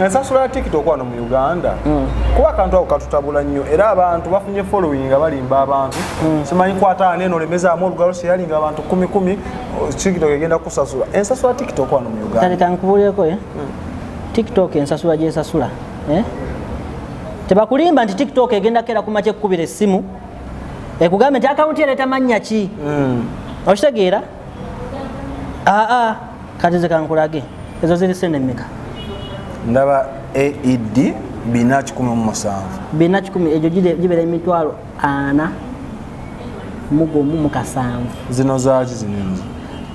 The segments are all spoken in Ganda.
ensasula ya TikTok wano mu Uganda kuba akantu ako katutabula nnyo era abantu bafunye following nga balimba abantu simanyi kwata neno lemezaamu olugalo seyalinga abantu 10 TikTok egenda kusasula ensasula ya TikTok wano mu Uganda kale kankubuleko TikTok ensasula gyesasula tebakulimba nti TikTok egenda kera kumache kkubira essimu ekugambe nti akawunti ereta mannya ki okitegeera kati ze kankulage ezo ziri sente mmeka ndaba AED 417 410 ejo gibera emitwalo 4 mukasanvu zino zaaki zino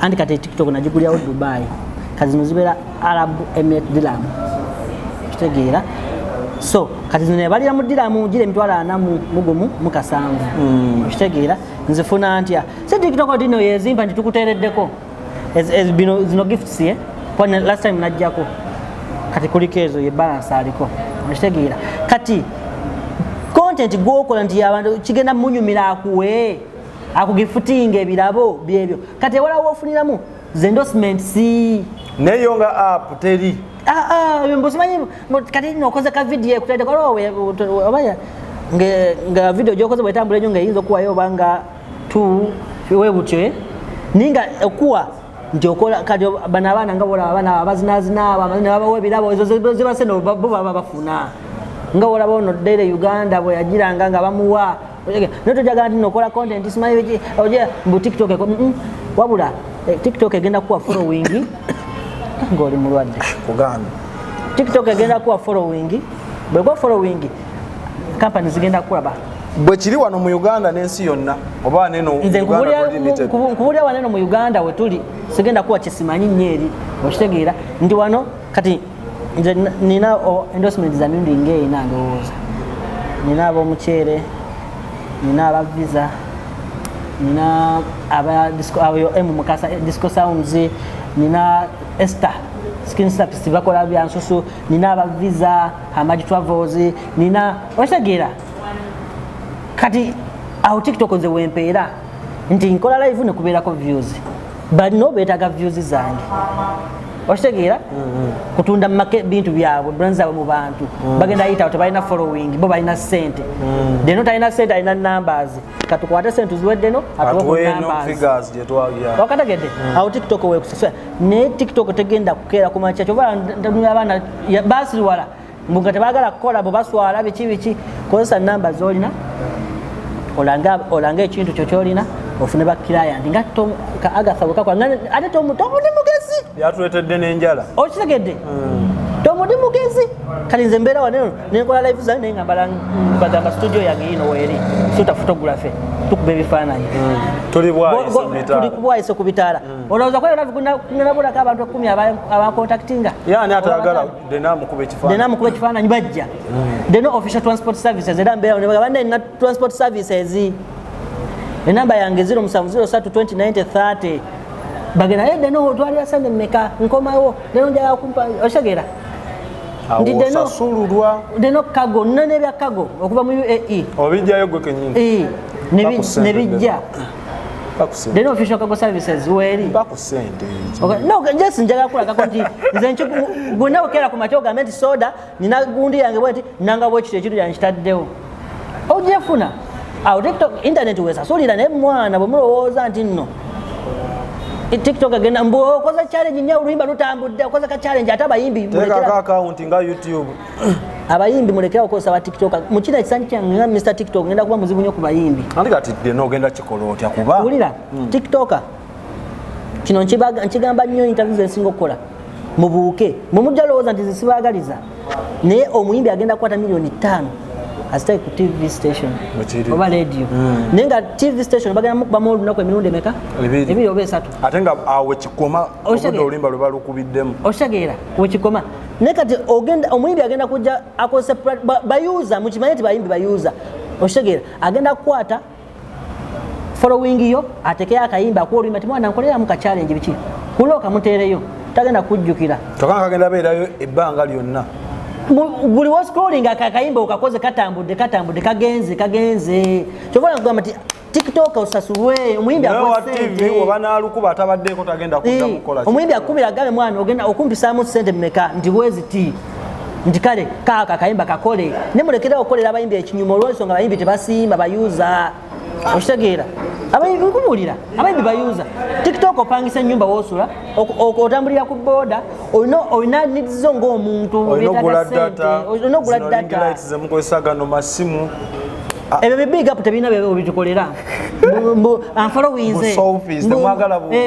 andi kati TikTok nagigulyawo Dubai kati zino zibera Arab Emirate dirham kitegeera so kati zino balira mu dirham gire emitwalo 4 mukasanvu kitegeera nzifuna ntya se TikTok dino yezimpa nti tukutereddeko zino gifts kwa last time najjako kati kulikezo ye balance aliko kitegeera kati content gwokola nti abantu kigenda munyumira akuwe akugifutinga ebirabo byebyo kati wala wofuniramu endorsements neyo nga app teri mbosimanyi kati nokoze ka video ekutende kwa obaya nga video gyokoze bwetambula nyo nga yinzo kuwayo banga tu webutye ninga okuwa njokola kati bana abana nga bola abana abazinazina abana abawebirabo ezo zibase no baba bafuna nga bola bono Daily Uganda bwe yagiranga nga bamuwa noto jaga ndi nokola content simanyi oje mu TikTok wabula TikTok egenda kuwa following ngoli mulwadde kuganda TikTok egenda kuwa following bwe kwa following companies zigenda kulaba bwe kiri wano mu Uganda n'ensi yonna oba neno kubulya waneno mu Uganda we tuli sigenda kuwa kisimanyi nnyeri okitegeera ndi wano kati nze nina endorsement za mirundi ng'ena ndowooza nina ab'omuceere nina aba visa nina aba mukasa disco sounds nina Esther skin subs bakola byansusu nina aba visa Hamad Travels nina okitegeera kati aho TikTok nze wempeera nti nkola live ne kubeerako views but no beetaga views zange okitegeera kutunda bintu byabwe brands zaabwe mu bantu bagenda yita tebalina following bo balina sente deno talina sente alina numbers katukwate sente ziweddeno atuwe numbers wakategedde aho TikTok wekusasa ne TikTok tegenda kukeera kumacha kyova abana basi wala mbunga tebagala kukola bo baswala biki kozesa numbers zolina olanga ekintu kyo kyolina ofune ba client nga Agatha bukakwa ate tomudi mugezi yatuletedde n'enjala okitegedde tomudi mugezi kali nze mbeera waneno nenkola live zange naye nga mbagamba studio yange yino weeri suta photography tukuba ebifaananyi tuli bwayise ku bitaala olowooza kwera nabulako abantu 10 abacontactinga yani atayagala denamukuba ekifaananyi bajja deno official transport services era mbeera nebagamba nina transport services enamba yange 0703209030 bagenda deno twali asande mmeka nkomawo deno njala kumpa oshagera ndi deno kago nane bya kago okuva mu UAE obijjayo gwe kenyini nebijja deno official kago services weri bakusente no just njala kula kakonti nzencho gwe okera ku macho government soda nina gundi yange bweti nanga bwe kitu yanchitaddewo ojefuna awo TikTok internet wesasulira ne mwana bwe mulowooza nti nno TikTok agenda mbo koza challenge nya uluyimba lutambudde koza ka challenge ate abayimbi mulekera account nga YouTube abayimbi mulekera okosa ba TikTok mukina kisanyi kyange nga Mr TikTok ngenda kuba muzibu nnyo ku bayimbi andi kati deno ogenda kikola otya kuba ulira TikToker kino nkigamba nnyo interviews esinga okukola mubuuke mumujja lowooza nti zisibagaliza naye omuyimbi agenda kukwata milioni 5 asitali ku TV station oba radio nenga TV station bagenda mukuba mu lunaku emirundi emeka ebiri oba esatu ate nga awe kikoma obudde oluyimba lwe balukubiddemu oshageera wekikoma naye kati omuyimbi agenda kujja akose bayuza mukimanyi nti bayimbi bayuza oshageera agenda kukwata following yo atekeyo akayimba akuwa oluyimba ti mwana nkoleramu ka challenge biki kulooka muteereyo tagenda kujjukira tokanga kagenda beerayo ebbanga lyonna buli wa scrolling akakayimba ukakoze katambudde kagenze kyovana kugamba ti TikTok osasulwe omuyimbi akwese TV obanalukuba atabaddeko tagenda kudda mukola omuyimbi akubira gabe mwana ogenda okumpisa mu sente mmeka ndi bwezi ti nti kale kaaka akayimba kakole ne mulekera okukolera abayimbi ekinyuma olw'ensonga abayimbi tebasiima bayuza okitegeera abayimbi nkumulira abayimbi bayuza TikTok opangisa ennyumba w'osula otambulira ku booda olina nizo ng'omuntu olina ogula data zemukozesa gano masimu ebyo big up tebirina bitukolera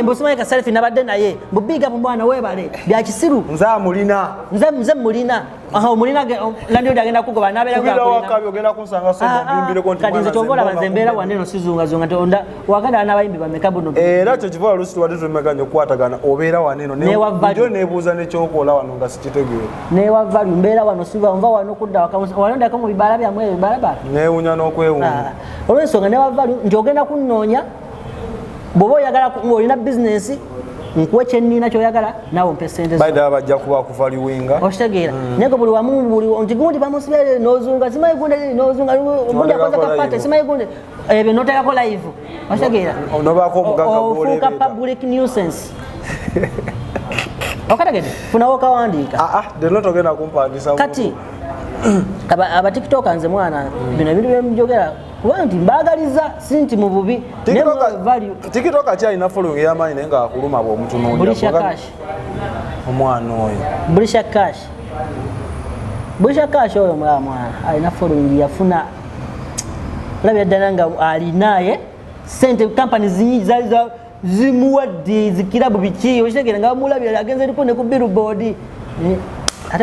mbusimaye kaselfi nabadde naye mbu big up mwana webale byakisiru nze mulina omulina landiodi agenda kugoba naberakati nze kyovola banze embeera waneno sizungazunga nti wagadala n'abayimbi bameka buno era kyo kivola lusi tuwadde tumekanya okukwatagana obeera waneno jo nebuuza nekyokola wano nga sikitegeera newa value mbeera wano siva nva wano kudda walondako mu bibala byamwe ebibalabala newunya n'okwewunya olw'ensonga newa value nti ogenda kunnoonya bw'oba oyagala olina bizinesi nkuwe kyenina kyoyagala naawe ompe sente baidala bajja kuba kuvaliwinga okitegeera naye buli wamu nti gundi bamusibere nozunga simayi gundi nozunga gundi akoza kapate simayi gundi ebyo notekako live okitegeera ofuuka public nuisance okategedde funawo kawandiika deno togenda kumpandisa kati abatiktoka nze mwana bino ebintu byemujogera kuba nti mbaagaliza si nti mu bubi tikitoka kyalina following ey'amaanyi naye nga akuluma bw'omutunuulira omwana oyo bulisha cash oyo mwana alina following yafuna olabira ddala nga alinaye sente kampani zinyi zaali zimuwadde zikirabu biki okitegeera nga bamulabira agenze eriko ne ku billboard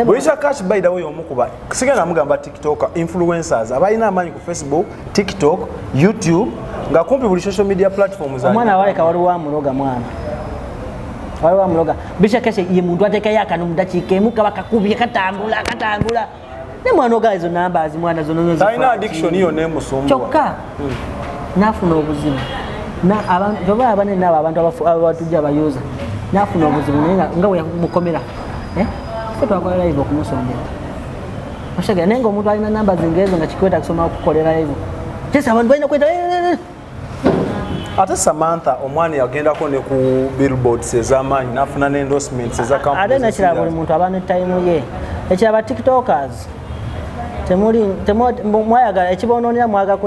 Bulisha Cash by the way omukuba sigenda mugamba TikTok influencers abalina amaanyi ku Facebook, TikTok, YouTube nga kumpi buli social media platforms omwana waleka waliwo amuloga mwana waliwo amuloga Bulisha Cash ye muntu atekayo akantu mu dakiika emu kaba kakubye katambula ne mwana oga izo numbers mwana zono talina addiction yo nemusumbwa kyokka nafuna obuzibu abantu abanene abo abantu abatujja abayuza nafuna obuzibu naye nga we mukomera twakola live okumusondera oshaga nenga omuntu alina namba zingezo nga kikweta kusoma okukolera live kisa abantu balina kweta ate Samantha omwani yagendako ne ku billboards ez'amaanyi nafuna ne endorsements eza companies ate nakira buli muntu aba ne time ye ekiraba tiktokers mwayagala ekibonoonera mwaga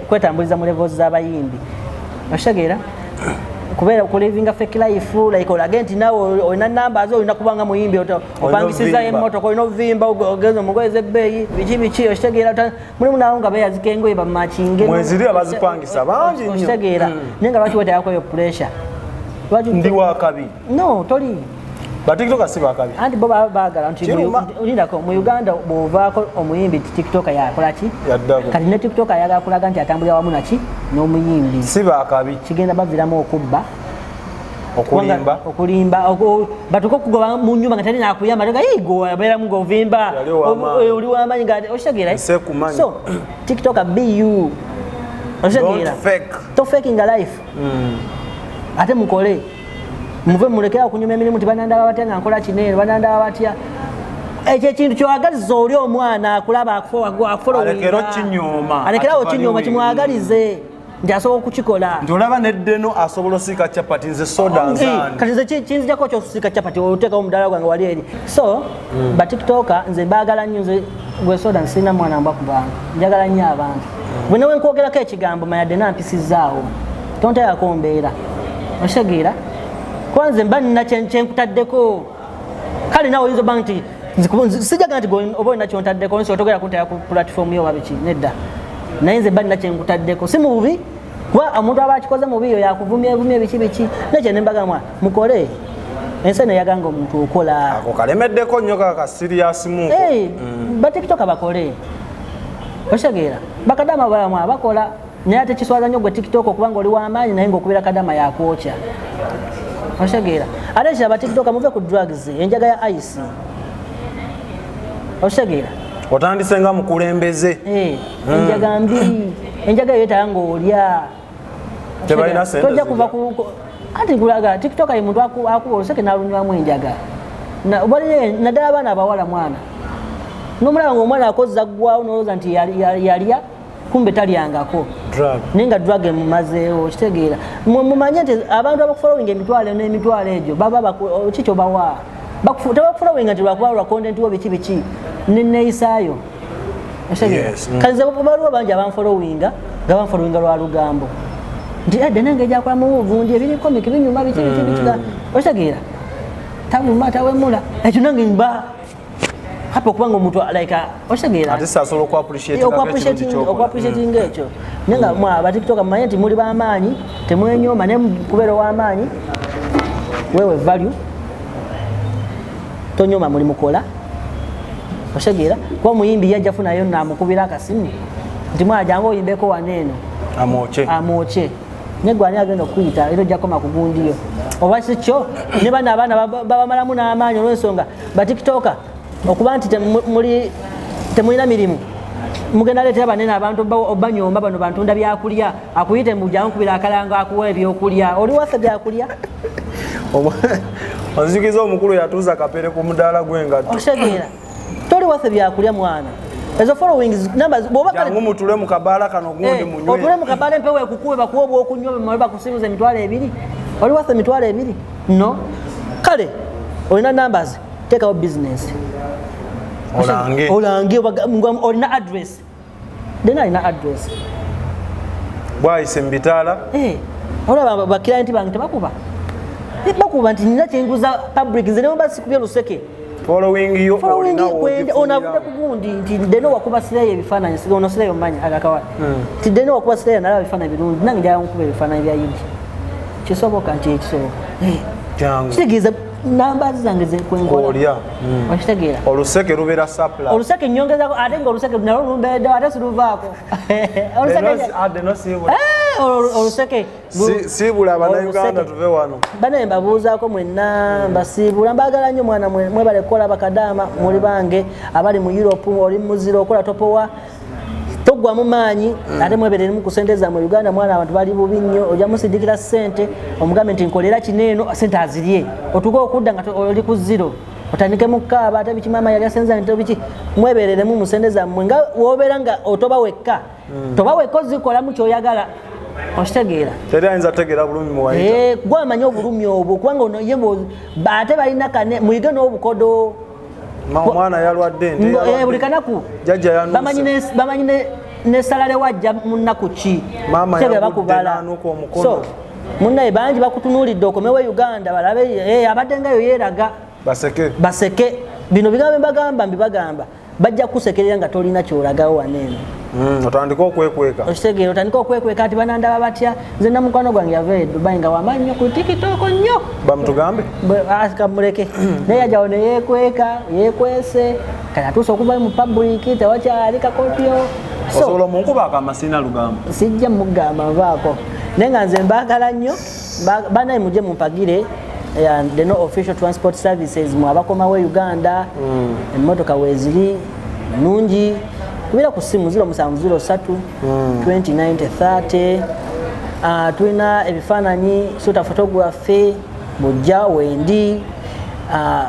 kwetambuliza mu levels z'abayimbi oshageera kubeera okulivinga fake life like olage nti nawe olina namba zo olina kubanga muyimbi opangisiza emmotoka olina ovimba ogeza omugoyeza ebbeeyi biki okitegeera mulimu naawo nga beeyazika engoye bamakinge mweziri abazipangisa bangi nnyo okitegeera naye nga lwaki weetayako eyo pressure ndi wakabi no toli batiktoka si bakabi anti bo baagala nti olindako mu Uganda bw'ovaako omuyimbi tiktoka yakola ki kati ne tiktoka ayagala kulaga nti atambulira wamu naki n'omuyimbi si bakabi kigenda baviramu okubba okulimba batuka okugoba mu nyumba nga talina akuyamba go abeeramu ng'ovimba oli w'amaanyi nga okitegeera so tiktoka be you okitegeera tofekinga life ate mukole muve mulekera okunyuma emirimu tibanandaba batya nga nkola kineero banandaba batya ekyo ekintu kyowagaliza oli omwana akulaba alekerawo kinyoma kimwagalize nti asobola okukikola nti olaba neddeno asobola osiika capati nze soda nzani kati nze kinzijako kyokusiika capati oteekawo omudala gwange wali eri so batiktoka nze mbaagala nnyo nze gwe soda nsirina mwana mbwa kubanga njagala nnyo abantu bwe newe nkwogerako ekigambo mayadde nampisizaawo tonteekako mbeera okitegeera kwanze mba nina kyenkutaddeko kale nawe oyinza oba nti sijagala nti oba olina kyontaddeko nsi otogera kunteeka ku platform yo wabiki nedda naye nze mba nina kyenkutaddeko si mu bubi kuba omuntu aba akikoze mubi yo yakuvumya biki nekyo nembagamwa mukole ensi eno eyaganga omuntu okola ako kalemeddeko nnyo kaka serious muko batiktoka bakole okitegeera bakadama balamwa bakola naye ate kiswaza nnyo gwe tiktok okubanga oli w'amaanyi naye ngaokubira kadama yakwokya okitegeera ate ekyo abatiktoka muve ku drugs enjaga ya ice okitegeera otandise nga mukulembeze enjaga mbi enjaga eyo etala ng'olya tebalina sente tojja kuva anti kulaga tiktoka ye muntu akuba oluseke n'alunywamu enjaga naddala abaana abawala mwana n'omulaba ng'omwana akozza ggwawo nolowooza nti yalya kumbe talyangako naye nga drug emumazeewo okitegeera mumanye nti abantu abakufollowinga emitwalo n'emitwalo egyo baba kikyo bawa tebakufolowinga nti lwakuba lwa content wo biki neneeyisaayo kalize baliwo bangi abanfolowinga nga banfolowinga lwa lugambo nti edde nange ejakola mu buvundi ebirikomiki binyuma biki okitegeera tavuma tawemula ekyo nange mba happy okubanga omuntu like okitegeera ate sasobola okuappreciating ekyo nenga abatikitoka mumanye nti muli b'amaanyi temwenyooma naye kubeera ow'amaanyi wewe value tonyoma muli mukola okitegeera kuba muyimbi yajja funayo namukubira akasimu nti mwajangu oyimbeko waneeno amwoke negwani agenda okuyita era ojjakoma kugundiyo oba sikyo ne bano abaana babamalamu n'amaanyi olw'ensonga batikitoka okuba nti temulina mirimu mugenda leetera banene abantu obanyomba bano bantunda byakulya akuyite mujangu kubira akalanga akuwa ebyokulya oli waffe byakulya onzikiza omukulu yatuuza kapere ku mudaala gw'engatto okitegeera toli waffe byakulya mwana ezo followings numbers jangu mutule mu kabaala kano gundi munywe otule mu kabaala empewo ekukuwe bakuwa obwokunywa bamale bakusimuza emitwalo 2 oli waffe emitwalo 2 no kale olina numbers teekawo business olange olina address dena alina address bwayise mu bitaala olaba bakirayinti bange tebakuba nti nina kyenguza public nze neba sikubye luseke following onavude ku gundi nti dena wakuba sireyo ebifaananyi ono sireyo mmanyi agakawa nti dena wakuba sireyo nalaba ebifaananyi birungi nange njala nkuba ebifaananyi bya yidi kisoboka nti ekisoboka kitegeeza namba zange zekwengola okitegeera oluseke lubeera supply oluseke nyongezako ate nga oluseke nalwo lumbeereddewo ate siluvaako oluseke siibula abannayuganda tuve wano bane mbabuuzaako mwenna mbasiibula mbaagala nnyo mwana mwebale kukola bakadaama muli bange abali mu Europe oli muzira okola topowa toggwamu maanyi ate mwebereremu ku sente zammwe Uganda mwana abantu bali bubi nnyo ojja musidikira ssente omugambe nti nkolera kineeno sente azirye otuge okudda nga oli ku zero otandike mukaaba ate biki maama yali asenza nti biki mwebereremu mu sente zammwe nga wobeera nga otoba wekka toba wekka ozikolamu kyoyagala okitegeera teri ayinza tegeera bulumi muwayita gwamanye obulumi obwo kubanga ate balina kane muyige n'obukodo omwana yalwadde buli kanaku bamanyi nesalale wajja munaku ki bakubala so munnaye bangi bakutunuulidde okomewo Uganda balabe abadde ngayo yeeraga baseke bino bigambo mbagamba mbibagamba bajja kusekerera nga tolina kyolagawo waneeno otandika okwekweka okitegeera otandika okwekweka ati banandaba batya nze namukwano gwange yava e Dubai nga wamaanyi nnyo ku tikitoko nnyo bamutugambe kamuleke naye yajawo yekwese kati atuusa okuva mu public tewakyali kakopyo osobola munkubaako amasina lugambo sijja mugamba nvaako naye nga nze mbaagala nnyo banaye mujje mumpagire the no official transport services mu abakomawo Uganda emmotoka weeziri nungi kubira ku simu 0703 2090 30 tulina ebifaananyi sota photography bujja wendi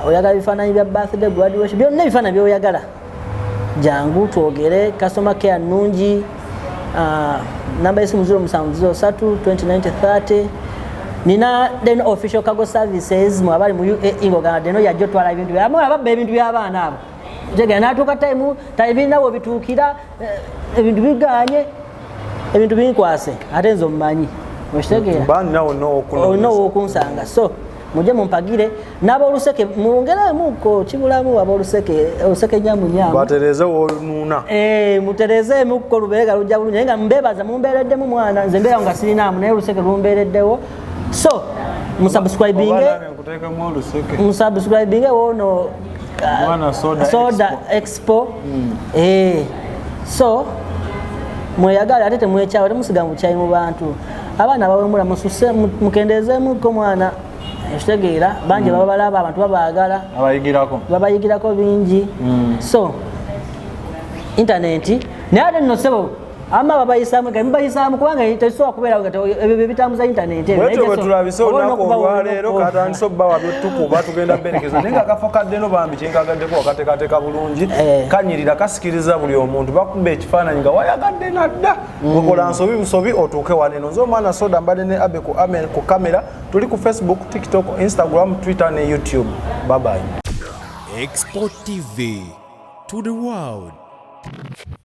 oyagala ebifaananyi bya birthday graduation byonna ebifaananyi byoyagala jangu twogere customer care nungi namba yesimu 0703 2090 30 nina then official cargo services mu abali mu UAE ngogana deno yajjo twala ebintu byabo ababba ebintu by'abaana abo jege natuka time nawo bituukira ebintu biganye ebintu binkwase ate nzo mmanyi okitegeera bani nawo no okunsanga so mujje mumpagire n'aboluseke mwongeremuko kibulamu oluseke nyamunyamu batereze olununa mutereze muko lubeega lujja bulungi nga mbebaza mumbeereddemu mwana nze mbeera nga sirinaamu naye oluseke lumbeereddewo so musubscribing wono soda expo so mweyagala ate temwekyawo temusiga mu kyayi mu bantu abaana bawemula mususe mukendezeemuko mwana ekitegeera bangi baba balaba abantu babaagala babayigirako bingi so internet naye ate nno sebo ama babayisaamu kale mubayisaamu kubanga tekisobola kubeera ebyo bitambuza internet bwetyo bwe tulabise olunaku olwaleero katandise obbawa byotukuba tugenda berekeza naye nga akafo kaddeno bambi kyenkagaddeko wakateekateeka bulungi kanyirira kasikiriza buli omuntu bakuba ekifaananyi nga wayagadde nadda wekola nsobi busobi otuuke waneno nze omwana soda mbadde ne abe ku kamera tuli ku Facebook, TikTok, Instagram, Twitter ne YouTube. Bye bye. Export TV to the world.